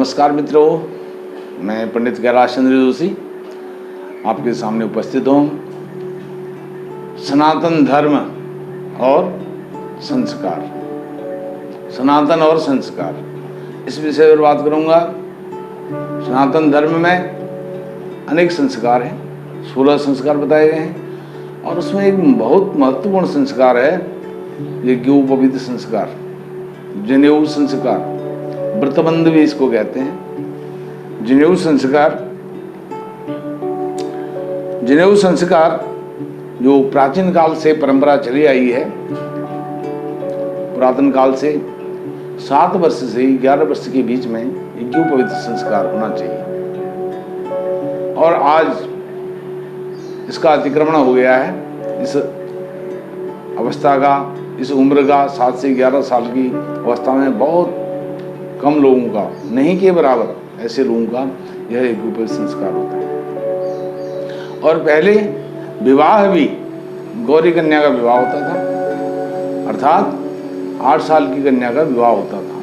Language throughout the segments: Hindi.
नमस्कार मित्रों, मैं पंडित कैलाश चंद्र जोशी आपके सामने उपस्थित हूँ। सनातन धर्म और संस्कार, सनातन और संस्कार, इस विषय पर बात करूँगा। सनातन धर्म में अनेक संस्कार हैं, 16 संस्कार बताए गए हैं और उसमें एक बहुत महत्वपूर्ण संस्कार है यज्ञोपवीत संस्कार, जनेऊ संस्कार, व्रतबंध भी इसको कहते हैं। जनेऊ संस्कार जो प्राचीन काल से परंपरा चली आई है, पुरातन काल से 7 वर्ष से 11 वर्ष के बीच में यज्ञोपवीत संस्कार होना चाहिए और आज इसका अतिक्रमण हो गया है। इस अवस्था का, इस उम्र का 7 से 11 साल की अवस्था में बहुत कम लोगों का, नहीं के बराबर ऐसे लोगों का यह यज्ञोपवीत संस्कार होता है। और पहले विवाह भी गौरी कन्या का विवाह होता था, अर्थात 8 साल की कन्या का विवाह होता था।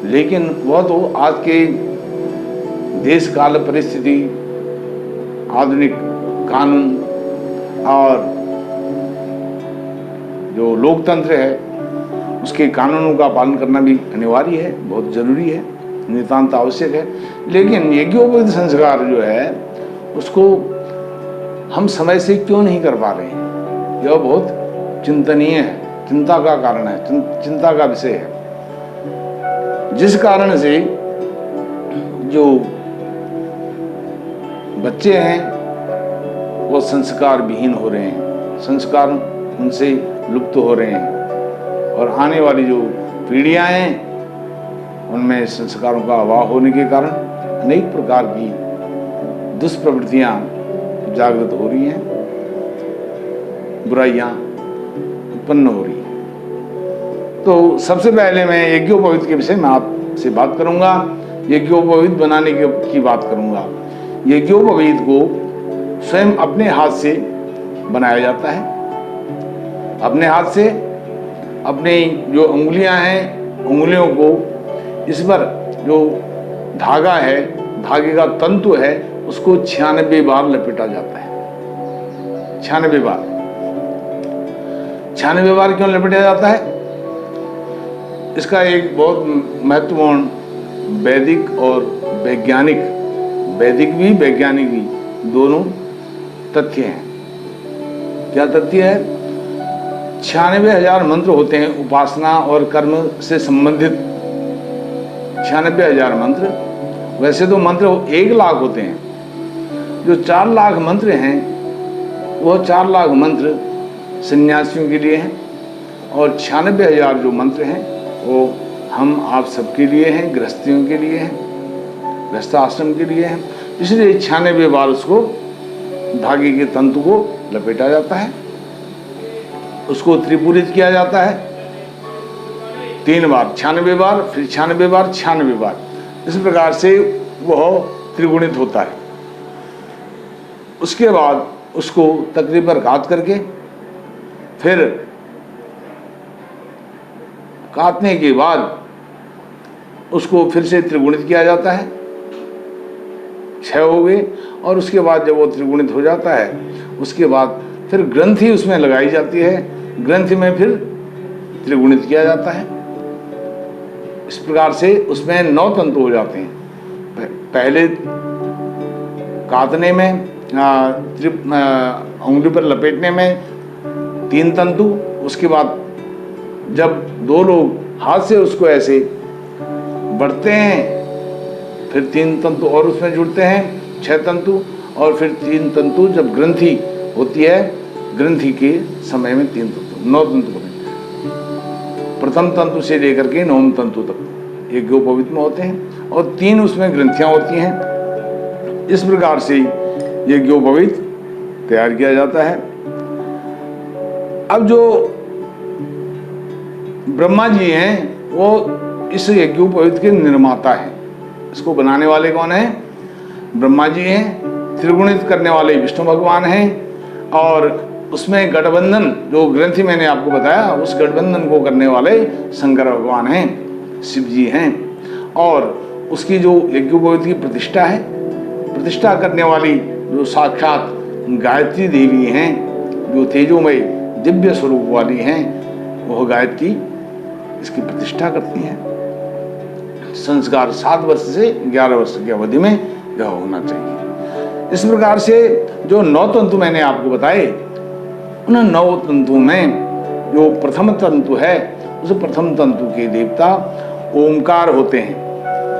लेकिन वह तो आज के देश काल परिस्थिति, आधुनिक कानून और जो लोकतंत्र है उसके कानूनों का पालन करना भी अनिवार्य है, बहुत जरूरी है, नितांत आवश्यक है। लेकिन यज्ञोपवीत संस्कार जो है उसको हम समय से क्यों नहीं कर पा रहे हैं, यह बहुत चिंतनीय है, चिंता का कारण है, चिंता का विषय है। जिस कारण से जो बच्चे हैं वो संस्कार विहीन हो रहे हैं, संस्कार उनसे लुप्त हो रहे हैं और आने वाली जो पीढ़ियां हैं उनमें संस्कारों का अभाव होने के कारण अनेक प्रकार की दुष्प्रवृत्तियां जागृत हो रही हैं, बुराइयां उत्पन्न हो रही हैं। तो सबसे पहले मैं यज्ञोपवीत के विषय में आपसे बात करूंगा, यज्ञोपवीत बनाने की बात करूंगा। यज्ञोपवीत को स्वयं अपने हाथ से बनाया जाता है, अपने हाथ से। अपने जो उंगलियां हैं, उंगलियों को इस पर जो धागा है, धागे का तंतु है, उसको 96 बार लपेटा जाता है। 96 बार, 96 बार क्यों लपेटा जाता है? इसका एक बहुत महत्वपूर्ण वैदिक और वैज्ञानिक, वैदिक भी वैज्ञानिक भी दोनों तथ्य हैं। क्या तथ्य है? 96,000 मंत्र होते हैं उपासना और कर्म से संबंधित, 96,000 मंत्र। वैसे तो मंत्र 1 लाख होते हैं। जो 4 लाख मंत्र हैं वह 4 लाख मंत्र सन्यासियों के लिए हैं और 96,000 जो मंत्र हैं वो हम आप सबके लिए हैं, गृहस्थियों के लिए हैं, गृहस्थाश्रम के लिए हैं। इसलिए 96 बार उसको धागे के तंतु को लपेटा जाता है, उसको त्रिपुरित किया जाता है 3 बार, 96 बार, फिर 96 बार, 96 बार। इस प्रकार से वह त्रिगुणित होता है। उसके बाद उसको तकरी पर काट करके, फिर काटने के बाद उसको फिर से त्रिगुणित किया जाता है, 6 हो गए। और उसके बाद जब वो त्रिगुणित हो जाता है उसके बाद फिर ग्रंथि उसमें लगाई जाती है, ग्रंथि में फिर त्रिगुणित किया जाता है। इस प्रकार से उसमें 9 तंतु हो जाते हैं। पहले काटने में, उंगली पर लपेटने में 3 तंतु, उसके बाद जब 2 लोग हाथ से उसको ऐसे बढ़ते हैं फिर 3 तंतु और उसमें जुड़ते हैं, 6 तंतु, और फिर 3 तंतु जब ग्रंथि होती है, ग्रंथि के समय में 3 तंतु, 9 तंतु होते हैं। प्रथम तंतु से लेकर के 9वें तंतु तक यज्ञोपवीत में होते हैं और 3 उसमें ग्रंथियां होती हैं। इस प्रकार से यज्ञोपवीत तैयार किया जाता है। अब जो ब्रह्मा जी हैं वो इस यज्ञोपवीत के निर्माता हैं। इसको बनाने वाले कौन है? ब्रह्मा जी हैं। त्रिगुणित करने वाले विष्णु भगवान हैं और उसमें गठबंधन, जो ग्रंथि मैंने आपको बताया, उस गठबंधन को करने वाले शंकर भगवान हैं, शिव जी हैं। और उसकी जो यज्ञोपवीत की प्रतिष्ठा है, प्रतिष्ठा करने वाली जो साक्षात गायत्री देवी हैं, जो तेजोमय दिव्य स्वरूप वाली हैं, वह गायत्री इसकी प्रतिष्ठा करती हैं। संस्कार 7 वर्ष से 11 वर्ष की अवधि में यह होना चाहिए। इस प्रकार से जो 9 तंतु मैंने आपको बताए, उन 9 तंतु में जो प्रथम तंतु है, उस प्रथम तंतु के देवता ओमकार होते हैं।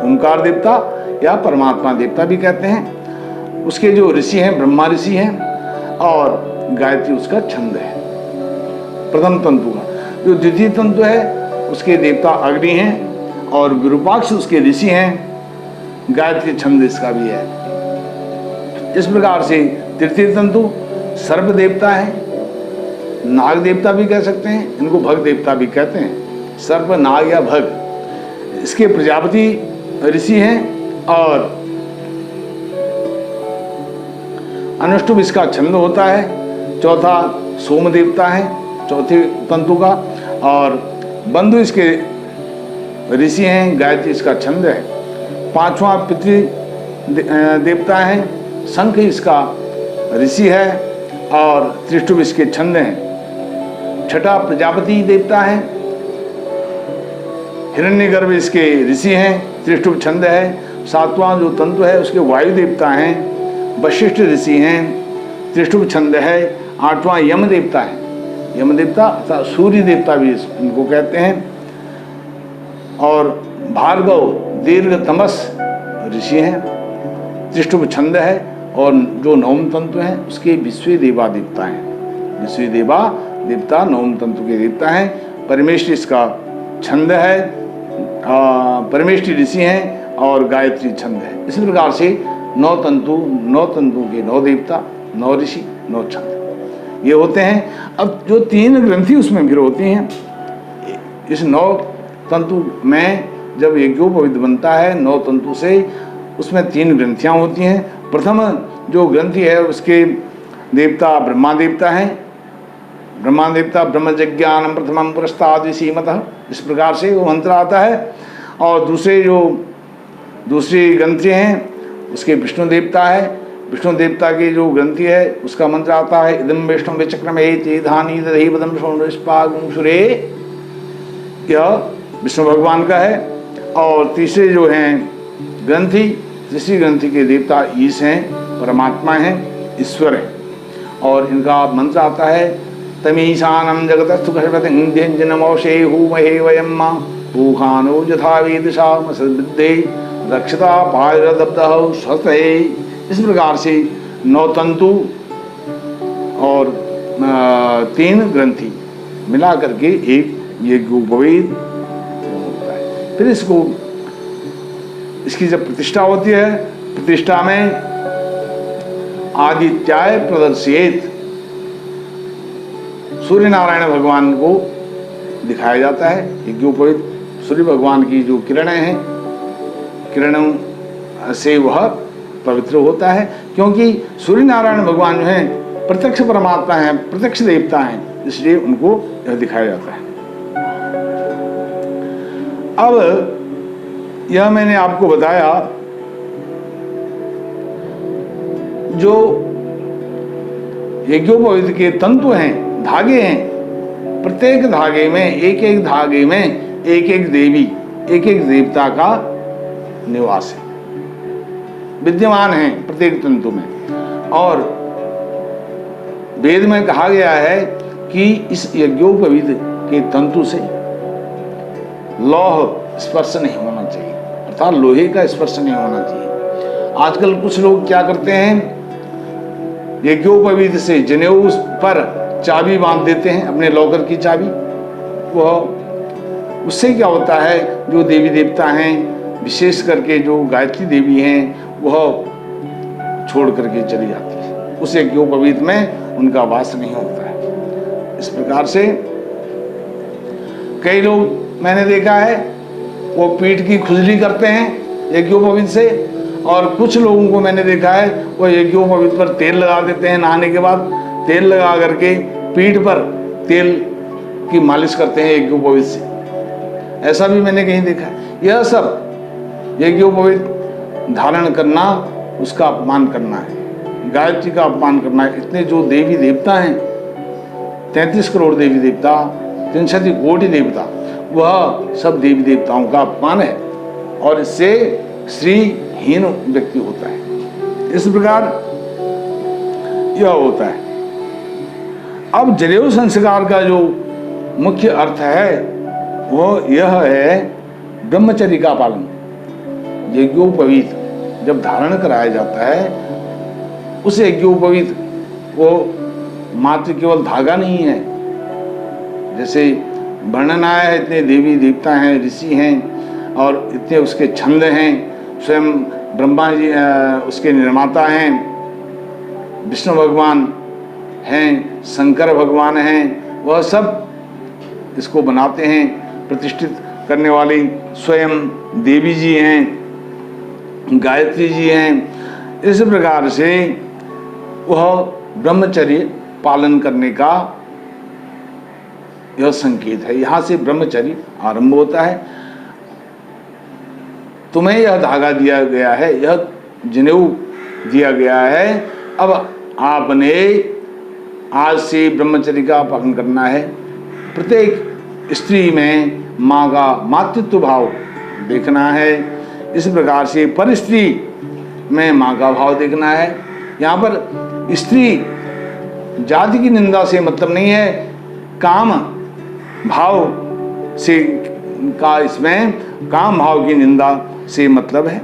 ओमकार देवता या परमात्मा देवता भी कहते हैं। उसके जो ऋषि हैं ब्रह्मा ऋषि हैं और गायत्री उसका छंद है प्रथम तंतु का। जो द्वितीय तंतु है उसके देवता अग्नि हैं और विरूपाक्ष उसके ऋषि हैं। गायत्री छंद इसका भी है। इस प्रकार से तृतीय तंतु सर्प देवता है, नाग देवता भी कह सकते हैं, इनको भग देवता भी कहते हैं। सर्प, नाग या भग, इसके प्रजापति ऋषि हैं और अनुष्टुप इसका छंद होता है। चौथा सोम देवता है चौथे तंतु का, और बंधु इसके ऋषि हैं। गायत्री इसका छंद है। पांचवा पितृ देवता है। शंख इसका ऋषि है और त्रिष्टुप इसके छंद हैं। छठा प्रजापति देवता है। हिरण्यगर्भ इसके ऋषि हैं, त्रिष्टुप छंद है। सातवां जो तंतु है उसके वायु देवता हैं, वशिष्ठ ऋषि हैं, त्रिष्टुप छंद है। आठवां यम देवता है। यम देवता अर्थात सूर्य देवता भी इनको कहते हैं। और भार्गव दीर्घ तमस ऋषि हैं, त्रिष्टुप छंद है। और जो नवम तंतु है उसके विश्व देवा देवता हैं। विश्व देवा देवता नवम तंतु के देवता हैं। परमेश्वर इसका छंद है, परमेश्वरी ऋषि हैं और गायत्री छंद है। इसी प्रकार से 9 तंतु के 9 देवता, 9 ऋषि, 9 छंद ये होते हैं। अब जो 3 ग्रंथि उसमें फिर होती हैं। इस 9 तंतु में जब यज्ञोपवीत बनता है 9 तंतु से, उसमें 3 ग्रंथियां होती हैं। प्रथम जो ग्रंथि है उसके देवता ब्रह्मा देवता हैं। ब्रह्मा देवता ब्रह्मज्ञानम प्रथमम पुरस्ताद सीमतः, इस प्रकार से वो मंत्र आता है। और दूसरी ग्रंथि हैं उसके विष्णु देवता है। विष्णु देवता की जो ग्रंथि है उसका मंत्र आता है इदम विष्णु विचक्रमे तेधानी दधि पदम सुरे, यह विष्णु भगवान का है। और तीसरे जो हैं ग्रंथि, तीसरी ग्रंथि के देवता ईश हैं, परमात्मा हैं, ईश्वर हैं। और इनका मंत्र आता है तमीशानम जगतस्तु खशपतिंजनमोषेहु महे वयम पूखानो यथा वेदशा मसद्दे रक्षता पायरदब्दहु स्वस्ते। इस प्रकार से 9 तंतु और 3 ग्रंथि मिला करके एक यज्ञोपवीत होता है। फिर इसकी जब प्रतिष्ठा होती है, प्रतिष्ठा में आदित्याय प्रदर्शित सूर्य नारायण भगवान को दिखाया जाता है। यज्ञोपवीत सूर्य भगवान की जो किरणें हैं, किरणों से वह पवित्र होता है, क्योंकि सूर्य नारायण भगवान जो हैं प्रत्यक्ष परमात्मा हैं, प्रत्यक्ष देवता हैं, इसलिए उनको यह दिखाया जाता है। अब यह मैंने आपको बताया जो यज्ञोपवीत के तंतु हैं, धागे हैं, प्रत्येक धागे में एक धागे में एक देवी, एक देवता का निवास है, विद्यमान है प्रत्येक तंतु में। और वेद में कहा गया है कि इस यज्ञोपवीत के तंतु से लौह स्पर्श नहीं होना चाहिए, अर्थात लोहे का स्पर्श नहीं होना चाहिए। आजकल कुछ लोग क्या करते हैं, यज्ञोपवीत से जनेऊ पर चाबी बांध देते हैं, अपने लॉकर की चाबी। वह उससे क्या होता है, जो देवी देवता हैं, विशेष करके जो गायत्री देवी हैं, वह छोड़ करके चली जाती है। उस यज्ञोपवीत में उनका वास नहीं होता है। इस प्रकार से कई लोग मैंने देखा है वो पीठ की खुजली करते हैं यज्ञोपवीत से, और कुछ लोगों को मैंने देखा है वो यज्ञोपवीत पर तेल लगा देते हैं। नहाने के बाद तेल लगा करके पीठ पर तेल की मालिश करते हैं यज्ञोपवीत से, ऐसा भी मैंने कहीं देखा है। यह सब यज्ञोपवीत धारण करना उसका अपमान करना है, गायत्री का अपमान करना है। इतने जो देवी देवता हैं, 33 करोड़ देवी देवता, 63 कोटि देवता, वह सब देवी देवताओं का अपमान है और इससे श्रीहीन व्यक्ति होता है। इस प्रकार यह होता है। अब जनेऊ संस्कार का जो मुख्य अर्थ है वो यह है ब्रह्मचर्य का पालन। यज्ञोपवीत जब धारण कराया जाता है, उस यज्ञोपवीत वो मात्र केवल धागा नहीं है, जैसे वर्णन आया है, इतने देवी देवता हैं, ऋषि हैं और इतने उसके छंद हैं, स्वयं ब्रह्मा जी उसके निर्माता हैं, विष्णु भगवान हैं, शंकर भगवान हैं, वह सब इसको बनाते हैं, प्रतिष्ठित करने वाली स्वयं देवी जी हैं, गायत्री जी हैं। इस प्रकार से वह ब्रह्मचर्य पालन करने का यह संकेत है। यहां से ब्रह्मचर्य आरंभ होता है। तुम्हें यह धागा दिया गया है, यह जनेऊ दिया गया है, अब आपने आज से ब्रह्मचर्य का पालन करना है। प्रत्येक स्त्री में माँ का मातृत्व भाव देखना है। इस प्रकार से पर स्त्री में माँ का भाव देखना है। यहाँ पर स्त्री जाति की निंदा से मतलब नहीं है, काम भाव से का इसमें काम भाव की निंदा से मतलब है।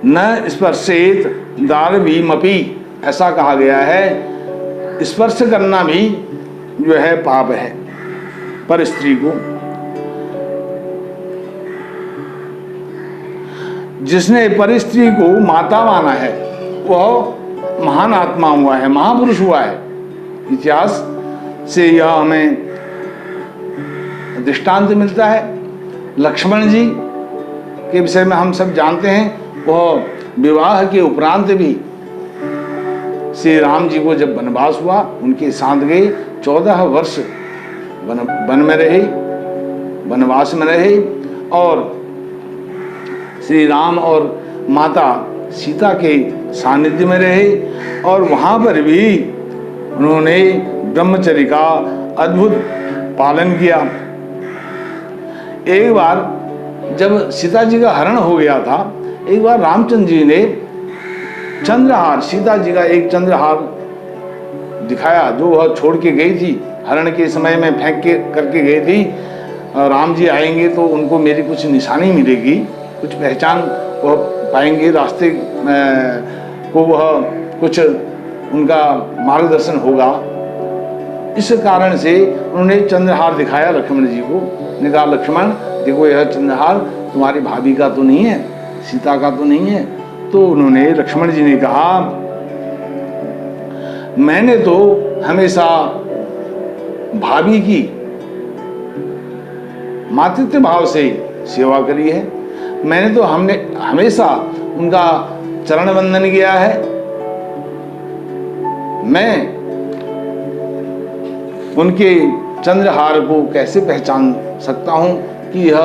न स्पर्शेत दारवीमपि, ऐसा कहा गया है, स्पर्श करना भी जो है पाप है पर स्त्री को। जिसने पर स्त्री को माता माना है वह महान आत्मा हुआ है, महापुरुष हुआ है। इतिहास से यह हमें दृष्टांत मिलता है। लक्ष्मण जी के विषय में हम सब जानते हैं, वह विवाह के उपरांत भी श्री राम जी को जब वनवास हुआ, उनके साथ गए, 14 वर्ष वन में रहे, वनवास में रहे और श्री राम और माता सीता के सानिध्य में रहे और वहाँ पर भी उन्होंने ब्रह्मचर्य का अद्भुत पालन किया। एक बार जब सीता जी का हरण हो गया था, एक बार रामचंद्र जी ने चंद्रहार, सीता जी का एक चंद्रहार दिखाया जो वह छोड़ के गई थी, हरण के समय में फेंक के करके गई थी। राम जी आएंगे तो उनको मेरी कुछ निशानी मिलेगी, कुछ पहचान वह पाएंगे, रास्ते को वह कुछ उनका मार्गदर्शन होगा। इस कारण से उन्होंने चंद्रहार दिखाया लक्ष्मण जी को। ने कहा, लक्ष्मण देखो, यह चंद्रहार तुम्हारी भाभी का तो नहीं है, सीता का तो नहीं है। तो उन्होंने, लक्ष्मण जी ने कहा, मैंने तो हमेशा भाभी की मातृत्व भाव से सेवा करी है, मैंने तो हमेशा उनका चरण वंदन किया है। मैं उनके चंद्रहार को कैसे पहचान सकता हूं कि यह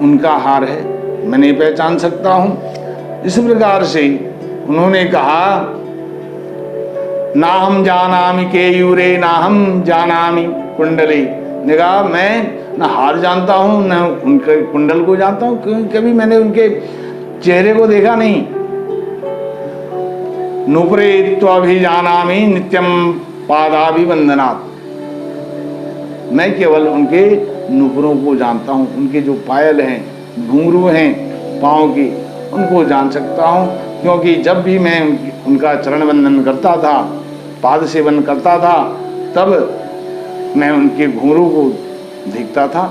उनका हार है? मैं नहीं पहचान सकता हूं। इस प्रकार से उन्होंने कहा, ना हम जानामि केयूरे ना हम जानामि कुंडले। ने कहा, मैं न हार जानता हूं न उनके कुंडल को जानता हूं, क्योंकि कभी मैंने उनके चेहरे को देखा नहीं। नुपुरे त्वभिजानामि नित्यम पादाभिवंदनात्। मैं केवल उनके नुपुरों को जानता हूं, उनके जो पायल हैं, घुंघरू हैं पाँव की, उनको जान सकता हूं, क्योंकि जब भी मैं उनका चरण वंदन करता था, पाद सेवन करता था, तब मैं उनके घुंघरू को देखता था।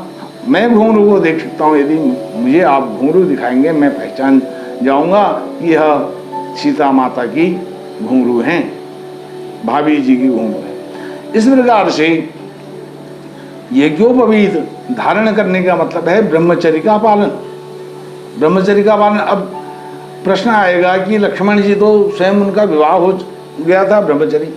मैं घुंघरू को देख सकता हूँ, यदि मुझे आप घुंघरू दिखाएंगे मैं पहचान जाऊंगा कि यह सीता माता की घुंघरू हैं, भाभी जी की घुंघरू है। इस प्रकार से यज्ञोपवीत धारण करने का मतलब है ब्रह्मचर्य का पालन। ब्रह्मचर्य का पालन। अब प्रश्न आएगा कि लक्ष्मण जी तो स्वयं उनका विवाह हो गया था, ब्रह्मचर्य।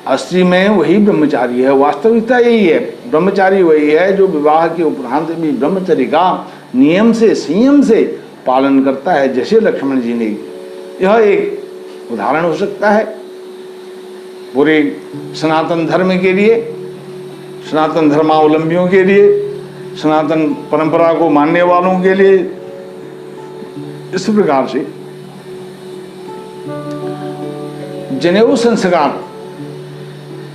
असली में वही ब्रह्मचारी है। वास्तविकता यही है, ब्रह्मचारी वही है जो विवाह के उपरांत भी ब्रह्मचर्य का नियम से संयम से पालन करता है, जैसे लक्ष्मण जी ने। यह एक उदाहरण हो सकता है पूरे सनातन धर्म के लिए, सनातन धर्मावलंबियों के लिए, सनातन परंपरा को मानने वालों के लिए। इस प्रकार से जनेऊ संस्कार,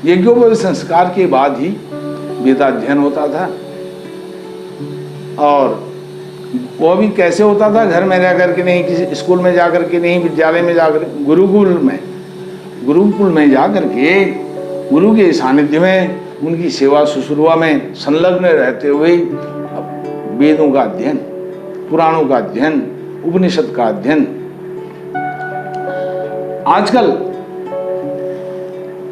यज्ञोपवीत संस्कार के बाद ही वेदाध्ययन होता था। और वह भी कैसे होता था? घर में जाकर के नहीं, किसी स्कूल में जाकर के नहीं, विद्यालय में जाकर, गुरुकुल में जाकर के गुरु के सानिध्य में उनकी सेवा शुश्रूषा में संलग्न रहते हुए वेदों का अध्ययन, पुराणों का अध्ययन, उपनिषद का अध्ययन। आजकल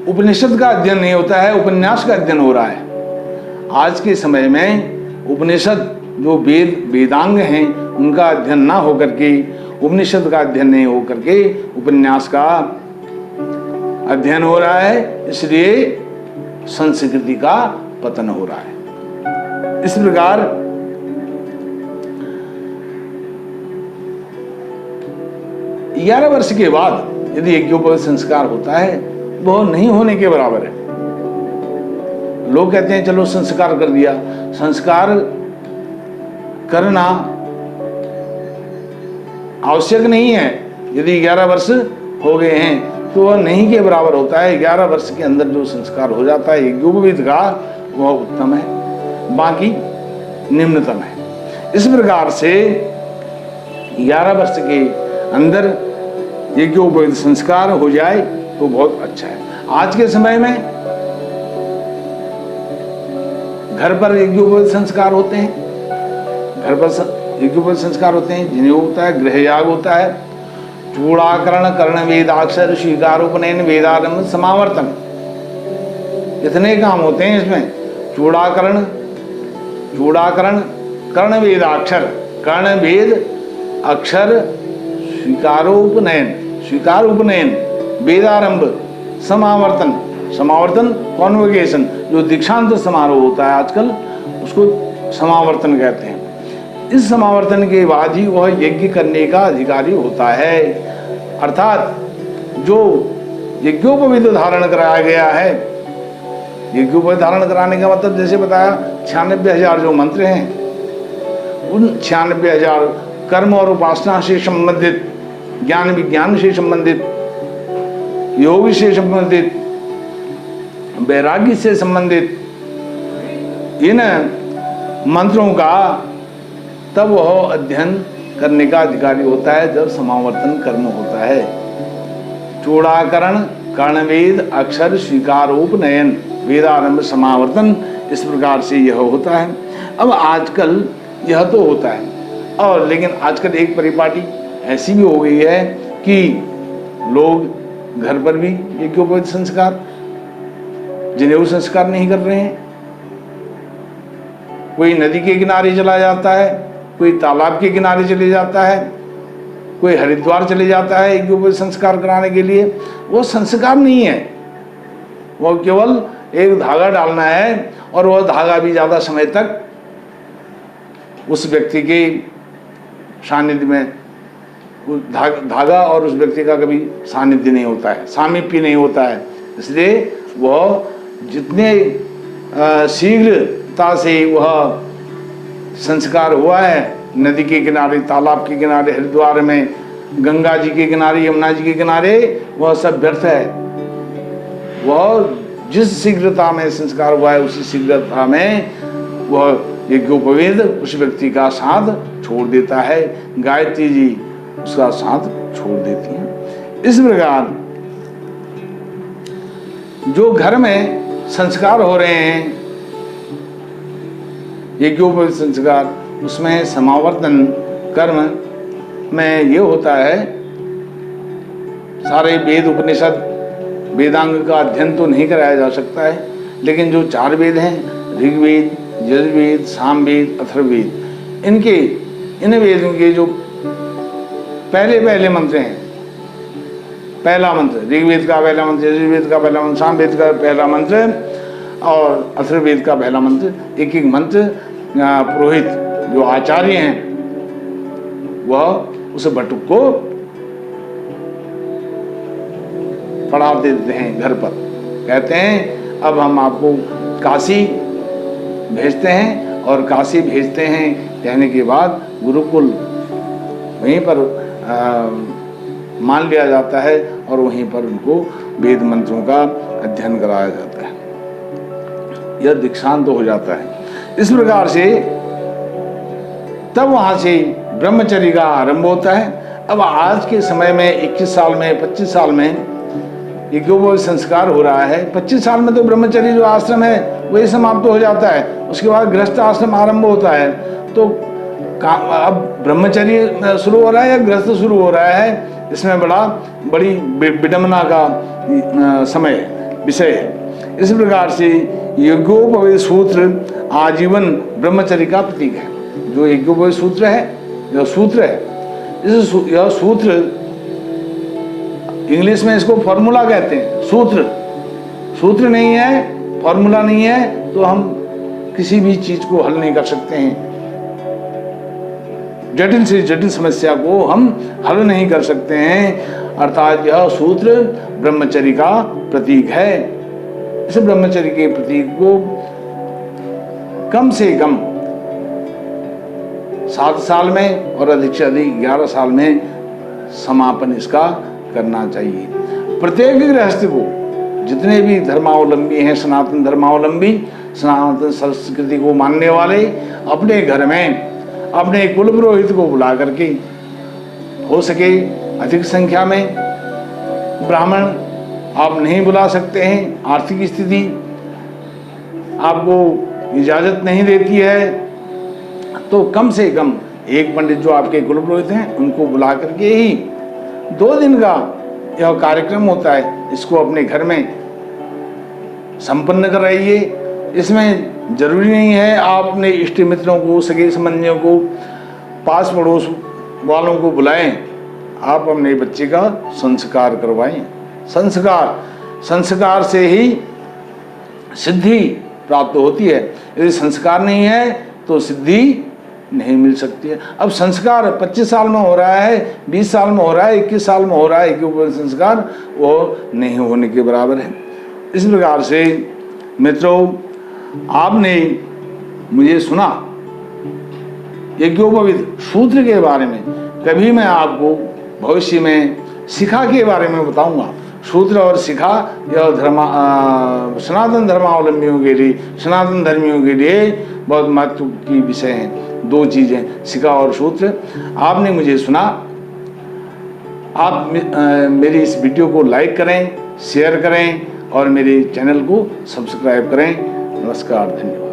उपनिषद का अध्ययन नहीं होता है, उपन्यास का अध्ययन हो रहा है। आज के समय में उपनिषद जो वेदांग हैं उनका अध्ययन ना होकर के, उपनिषद का अध्ययन नहीं होकर के उपन्यास का अध्ययन हो रहा है। इसलिए संस्कृति का पतन हो रहा है। इस प्रकार ग्यारह वर्ष के बाद यदि यज्ञोपवीत संस्कार होता है, वह नहीं होने के बराबर है। लोग कहते हैं चलो संस्कार कर दिया। संस्कार करना आवश्यक नहीं है। यदि 11 वर्ष हो गए हैं तो वह नहीं के बराबर होता है। 11 वर्ष के अंदर जो संस्कार हो जाता है यज्ञोपवीत का, वह उत्तम है, बाकी निम्नतम है। इस प्रकार से 11 वर्ष के अंदर यज्ञोपवीत संस्कार हो जाए तो बहुत अच्छा है। आज के समय में घर पर यज्ञोपवीत संस्कार होते हैं, घर पर यज्ञोपवीत संस्कार होते हैं, जिन्हें होता है गृह याग होता है, चूड़ाकरण, कर्ण वेदाक्षर, स्वीकारोपनयन, वेदारंभ, समावर्तन, इतने काम होते हैं इसमें। चूड़ाकरण, कर्ण वेदाक्षर, कर्ण वेद अक्षर, स्वीकारोपनयन, वेदारंभ, समावर्तन कॉन्वोकेशन, जो दीक्षांत समारोह होता है आजकल, उसको समावर्तन कहते हैं। इस समावर्तन के बाद ही वह यज्ञ करने का अधिकारी होता है। अर्थात जो यज्ञोपवीत धारण कराया गया है, यज्ञोपवीत धारण कराने का मतलब जैसे बताया 96,000 जो मंत्र हैं, उन 96,000 कर्म और उपासना से संबंधित, ज्ञान विज्ञान से संबंधित, योग से संबंधित, वैराग्य से संबंधित इन मंत्रों का तब वह अध्ययन करने का अधिकारी होता है जब समावर्तन कर्म होता है। चूड़ाकरण, कर्णवेद अक्षर, स्वीकारोपनयन, वेदारंभ, समावर्तन, इस प्रकार से यह होता है। अब आजकल यह तो होता है, और लेकिन आजकल एक परिपाटी ऐसी भी हो गई है कि लोग घर पर भी यज्ञोपवीत संस्कार, जनेऊ संस्कार नहीं कर रहे हैं। कोई नदी के किनारे चला जाता है, कोई तालाब के किनारे चले जाता है, कोई हरिद्वार चले जाता है यज्ञोपवीत संस्कार कराने के लिए। वो संस्कार नहीं है, वो केवल एक धागा डालना है, और वह धागा भी ज़्यादा समय तक उस व्यक्ति के सानिध्य में, धागा और उस व्यक्ति का कभी सानिध्य नहीं होता है, सामीप्य नहीं होता है। इसलिए वह जितने शीघ्रता से वह संस्कार हुआ है, नदी के किनारे, तालाब के किनारे, हरिद्वार में, गंगा जी के किनारे, यमुना जी के किनारे, वह सब व्यर्थ है। वह जिस शीघ्रता में संस्कार हुआ है उसी शीघ्रता में वह यज्ञोपवीत उस व्यक्ति का साथ छोड़ देता है। गायत्री जी उसका साथ छोड़ देती हैं। इस प्रकार जो घर में संस्कार हो रहे हैं यज्ञोपवीत संस्कार, उसमें समावर्तन कर्म में ये होता है, सारे वेद उपनिषद वेदांग का अध्ययन तो नहीं कराया जा सकता है, लेकिन जो 4 वेद हैं, ऋग्वेद, यजुर्वेद, सामवेद, अथर्ववेद, इन वेदों के जो पहले मंत्र हैं पहला मंत्र, ऋग्वेद का पहला मंत्र, यजुर्वेद का पहला मंत्र, सामवेद का पहला मंत्र और अथर्ववेद का पहला मंत्र, एक एक मंत्र पुरोहित जो आचार्य हैं वह उस बटुक को पढ़ा देते हैं घर पर। कहते हैं अब हम आपको काशी भेजते हैं, और काशी भेजते हैं कहने के बाद गुरुकुल वहीं पर मान लिया जाता है और वहीं पर उनको वेद मंत्रों का अध्ययन कराया जाता है। यह दीक्षांत हो जाता है। इस प्रकार से तब वहां से ब्रह्मचर्य का आरंभ होता है। अब आज के समय में 21 साल में 25 साल में यज्ञोपवीत संस्कार हो रहा है। 25 साल में तो ब्रह्मचर्य जो आश्रम है वही समाप्त हो जाता है, उसके बाद गृहस्थ आश्रम आरंभ होता है। तो अब ब्रह्मचर्य शुरू हो रहा है या गृहस्थ शुरू हो रहा है, इसमें बड़ी विडंबना का समय विषय है। इस प्रकार से यज्ञोपवीत सूत्र आजीवन ब्रह्मचर्य का प्रतीक है। जो यज्ञोपवीत सूत्र है, यह सूत्र है, यह सूत्र इंग्लिश में इसको फॉर्मूला कहते हैं। सूत्र नहीं है, फॉर्मूला नहीं है तो हम किसी भी चीज को हल नहीं कर सकते हैं। जटिल से जटिल समस्या को हम हल नहीं कर सकते हैं। अर्थात यह सूत्र ब्रह्मचर्य का प्रतीक है। इस ब्रह्मचर्य के प्रतीक को कम से कम 7 साल में और अधिक से अधिक 11 साल में समापन इसका करना चाहिए। प्रत्येक गृहस्थ को, जितने भी धर्मावलंबी हैं, सनातन धर्मावलंबी, सनातन संस्कृति को मानने वाले, अपने घर में अपने कुल पुरोहित को बुला करके, हो सके अधिक संख्या में, ब्राह्मण आप नहीं बुला सकते हैं, आर्थिक स्थिति आपको इजाजत नहीं देती है, तो कम से कम एक पंडित जो आपके कुल पुरोहित हैं उनको बुला करके ही 2 दिन का यह कार्यक्रम होता है, इसको अपने घर में संपन्न कराइए। इसमें जरूरी नहीं है आप अपने इष्ट मित्रों को, सगे संबंधियों को, पास पड़ोस वालों को बुलाएं। आप अपने बच्चे का संस्कार करवाएं। संस्कार से ही सिद्धि प्राप्त होती है। यदि संस्कार नहीं है तो सिद्धि नहीं मिल सकती है। अब संस्कार 25 साल में हो रहा है, 20 साल में हो रहा है, 21 साल में हो रहा है, यज्ञोपवीत संस्कार वो नहीं होने के बराबर है। इस प्रकार से मित्रों, आपने मुझे सुना यज्ञोपवीत सूत्र के बारे में। कभी मैं आपको भविष्य में शिखा के बारे में बताऊंगा। सूत्र और शिखा यह सनातन धर्मावलंबियों के लिए, सनातन धर्मियों के लिए बहुत महत्व की विषय हैं। 2 चीजें, शिखा और सूत्र। आपने मुझे सुना। आप मेरी इस वीडियो को लाइक करें, शेयर करें और मेरे चैनल को सब्सक्राइब करें। नमस्कार, धन्यवाद।